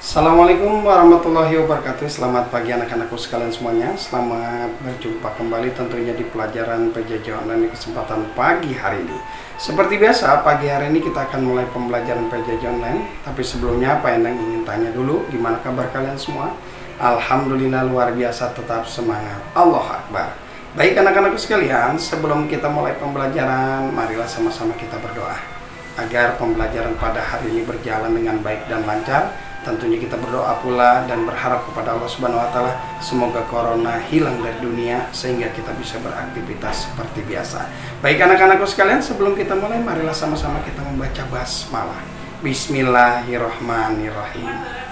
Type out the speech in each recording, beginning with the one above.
Assalamualaikum warahmatullahi wabarakatuh. Selamat pagi anak-anakku sekalian semuanya. Selamat berjumpa kembali tentunya di pelajaran PJJ Online di kesempatan pagi hari ini. Seperti biasa, pagi hari ini kita akan mulai pembelajaran PJJ Online. Tapi sebelumnya Pak Endang ingin tanya dulu, gimana kabar kalian semua? Alhamdulillah luar biasa, tetap semangat. Allahu Akbar. Baik anak-anakku sekalian, sebelum kita mulai pembelajaran, marilah sama-sama kita berdoa agar pembelajaran pada hari ini berjalan dengan baik dan lancar. Tentunya kita berdoa pula dan berharap kepada Allah Subhanahu wa taala semoga corona hilang dari dunia sehingga kita bisa beraktivitas seperti biasa. Baik anak-anakku sekalian, sebelum kita mulai marilah sama-sama kita membaca basmalah. Bismillahirrahmanirrahim.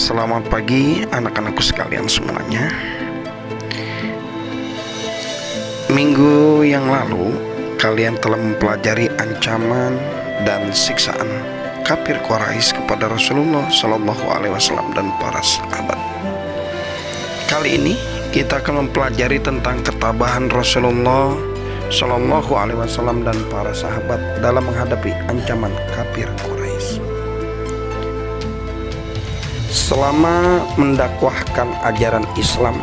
Selamat pagi anak-anakku sekalian semuanya. Minggu yang lalu kalian telah mempelajari ancaman dan siksaan kafir Quraisy kepada Rasulullah Shallallahu Alaihi Wasallam dan para sahabat. Kali ini kita akan mempelajari tentang ketabahan Rasulullah Shallallahu Alaihi Wasallam dan para sahabat dalam menghadapi ancaman kafir Quraisy. Selama mendakwahkan ajaran Islam,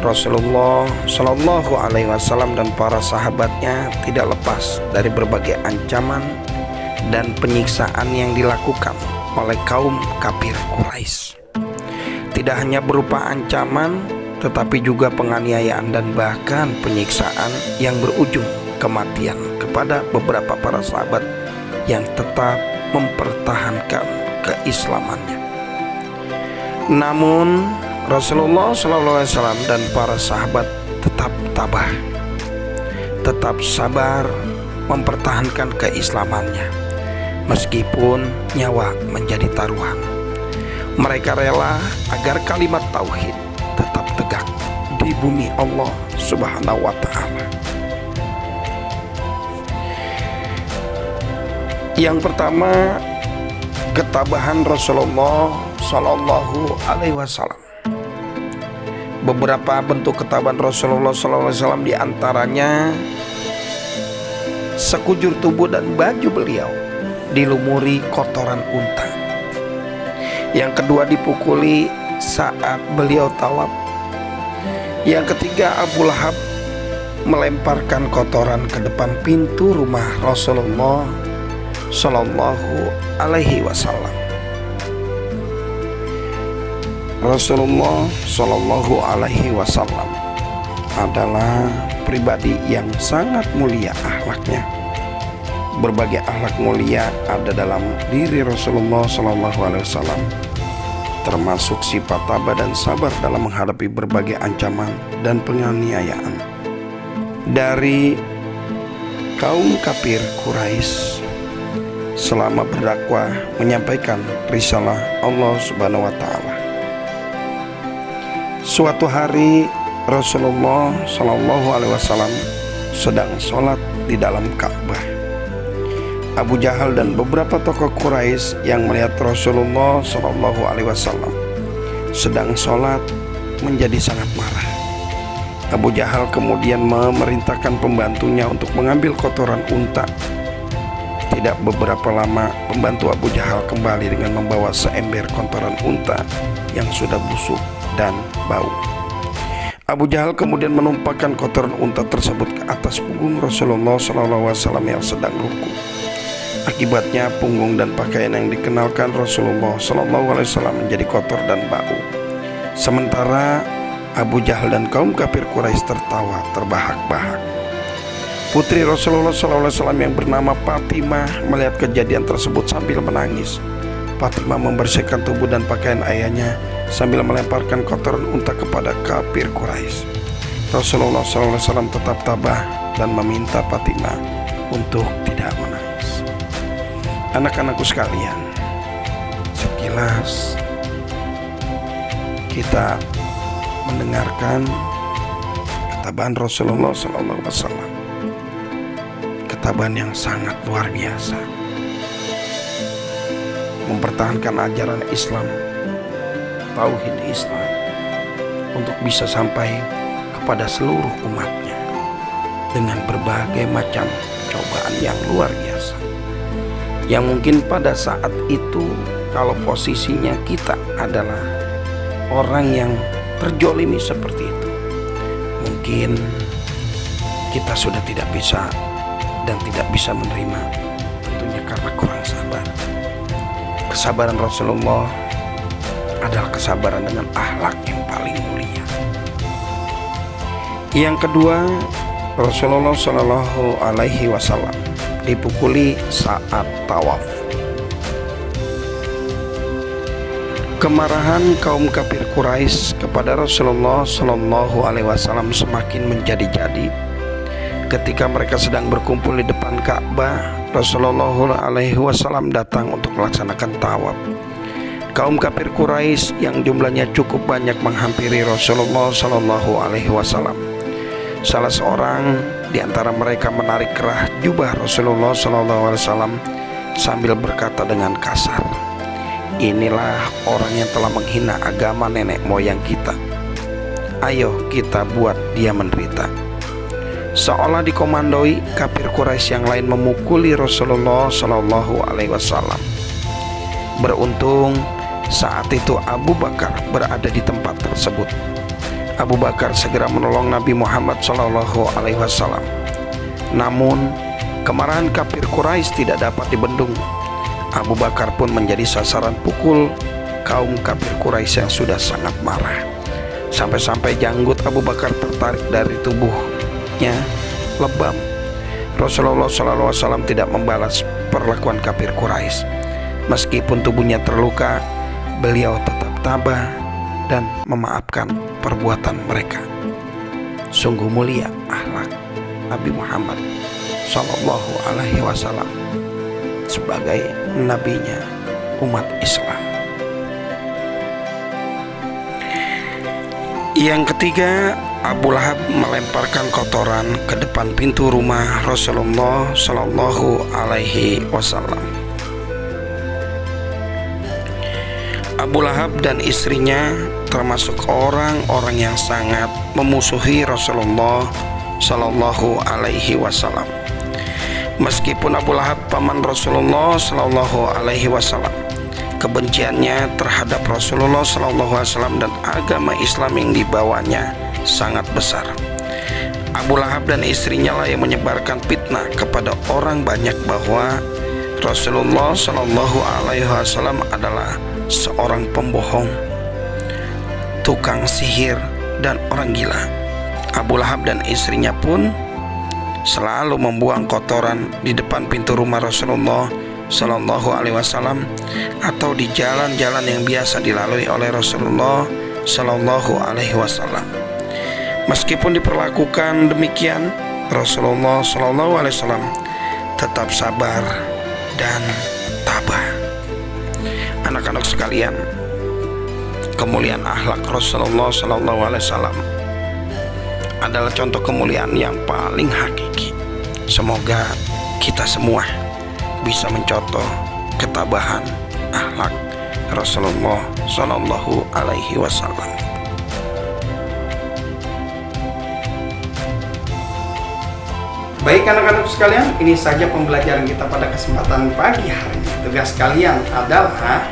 Rasulullah Shallallahu Alaihi Wasallam dan para sahabatnya tidak lepas dari berbagai ancaman dan penyiksaan yang dilakukan oleh kaum kafir Quraisy. Tidak hanya berupa ancaman, tetapi juga penganiayaan dan bahkan penyiksaan yang berujung kematian kepada beberapa para sahabat yang tetap mempertahankan keislamannya. Namun Rasulullah SAW dan para sahabat tetap tabah, tetap sabar mempertahankan keislamannya meskipun nyawa menjadi taruhan. Mereka rela agar kalimat tauhid tetap tegak di bumi Allah Subhanahu wa taala. Yang pertama, ketabahan Rasulullah Sallallahu Alaihi Wasallam. Beberapa bentuk ketabahan Rasulullah Sallallahu Alaihi Wasallam diantaranya sekujur tubuh dan baju beliau dilumuri kotoran unta. Yang kedua, dipukuli saat beliau tawaf. Yang ketiga, Abu Lahab melemparkan kotoran ke depan pintu rumah Rasulullah Sallallahu Alaihi Wasallam. Rasulullah Shallallahu Alaihi Wasallam adalah pribadi yang sangat mulia akhlaknya. Berbagai akhlak mulia ada dalam diri Rasulullah Shallallahu Alaihi Wasallam, termasuk sifat tabah dan sabar dalam menghadapi berbagai ancaman dan penganiayaan dari kaum kafir Quraisy selama berdakwah menyampaikan risalah Allah Subhanahu wa taala. Suatu hari Rasulullah Shallallahu Alaihi Wasallam sedang sholat di dalam Ka'bah. Abu Jahal dan beberapa tokoh Quraisy yang melihat Rasulullah Shallallahu Alaihi Wasallam sedang sholat menjadi sangat marah. Abu Jahal kemudian memerintahkan pembantunya untuk mengambil kotoran unta. Tidak beberapa lama, pembantu Abu Jahal kembali dengan membawa seember kotoran unta yang sudah busuk dan bau. Abu Jahal kemudian menumpahkan kotoran unta tersebut ke atas punggung Rasulullah SAW yang sedang ruku. Akibatnya punggung dan pakaian yang dikenakan Rasulullah SAW menjadi kotor dan bau. Sementara Abu Jahal dan kaum kafir Quraisy tertawa terbahak-bahak. Putri Rasulullah SAW yang bernama Fatimah melihat kejadian tersebut sambil menangis. Fatimah membersihkan tubuh dan pakaian ayahnya sambil melemparkan kotoran unta kepada kafir Quraisy. Rasulullah SAW tetap tabah dan meminta Fatimah untuk tidak menangis. Anak-anakku sekalian, sekilas kita mendengarkan ketabahan Rasulullah SAW, ketabahan yang sangat luar biasa, mempertahankan ajaran Islam, tauhid Islam, untuk bisa sampai kepada seluruh umatnya dengan berbagai macam cobaan yang luar biasa, yang mungkin pada saat itu kalau posisinya kita adalah orang yang terjolimi seperti itu, mungkin kita sudah tidak bisa dan tidak bisa menerima, tentunya karena kurang sabar. Kesabaran Rasulullah adalah kesabaran dengan akhlak yang paling mulia. Yang kedua, Rasulullah Shallallahu Alaihi Wasallam dipukuli saat tawaf. Kemarahan kaum kafir Quraisy kepada Rasulullah Shallallahu Alaihi Wasallam semakin menjadi-jadi ketika mereka sedang berkumpul di depan Ka'bah. Rasulullah Alaihi Wasallam datang untuk melaksanakan tawaf. Kaum kafir Quraisy yang jumlahnya cukup banyak menghampiri Rasulullah Shallallahu Alaihi Wasallam. Salah seorang di antara mereka menarik kerah jubah Rasulullah Shallallahu Alaihi Wasallam sambil berkata dengan kasar, "Inilah orang yang telah menghina agama nenek moyang kita. Ayo kita buat dia menderita." Seolah dikomandoi, kafir Quraisy yang lain memukuli Rasulullah Shallallahu Alaihi Wasallam. Beruntung saat itu Abu Bakar berada di tempat tersebut. Abu Bakar segera menolong Nabi Muhammad Shallallahu Alaihi Wasallam. Namun kemarahan kafir Quraisy tidak dapat dibendung. Abu Bakar pun menjadi sasaran pukul kaum kafir Quraisy yang sudah sangat marah. Sampai-sampai janggut Abu Bakar tertarik dari tubuhnya lebam. Rasulullah SAW tidak membalas perlakuan kafir Quraisy. Meskipun tubuhnya terluka, beliau tetap tabah dan memaafkan perbuatan mereka. Sungguh mulia akhlak Nabi Muhammad Sallallahu Alaihi Wasallam sebagai nabinya umat Islam. Yang ketiga, Abu Lahab melemparkan kotoran ke depan pintu rumah Rasulullah Sallallahu Alaihi Wasallam. Abu Lahab dan istrinya termasuk orang-orang yang sangat memusuhi Rasulullah Sallallahu Alaihi Wasallam. Meskipun Abu Lahab paman Rasulullah Sallallahu Alaihi Wasallam, kebenciannya terhadap Rasulullah Sallallahu Alaihi Wasallam dan agama Islam yang dibawanya sangat besar. Abu Lahab dan istrinya lah yang menyebarkan fitnah kepada orang banyak bahwa Rasulullah Sallallahu Alaihi Wasallam adalah seorang pembohong, tukang sihir, dan orang gila. Abu Lahab dan istrinya pun selalu membuang kotoran di depan pintu rumah Rasulullah Sallallahu Alaihi Wasallam atau di jalan-jalan yang biasa dilalui oleh Rasulullah Sallallahu Alaihi Wasallam. Meskipun diperlakukan demikian, Rasulullah Sallallahu Alaihi Wasallam tetap sabar dan tabah. Anak-anak sekalian, kemuliaan akhlak Rasulullah Sallallahu Alaihi Wasallam adalah contoh kemuliaan yang paling hakiki. Semoga kita semua bisa mencontoh ketabahan akhlak Rasulullah Sallallahu Alaihi Wasallam. Baik anak-anak sekalian, ini saja pembelajaran kita pada kesempatan pagi hari ini. Tugas kalian adalah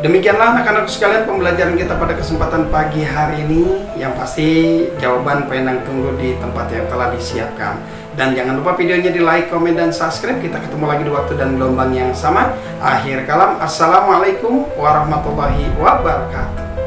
Demikianlah anak-anak sekalian pembelajaran kita pada kesempatan pagi hari ini. Yang pasti jawaban pengen tunggu di tempat yang telah disiapkan. Dan jangan lupa videonya di like, komen, dan subscribe. Kita ketemu lagi di waktu dan gelombang yang sama. Akhir kalam, assalamualaikum warahmatullahi wabarakatuh.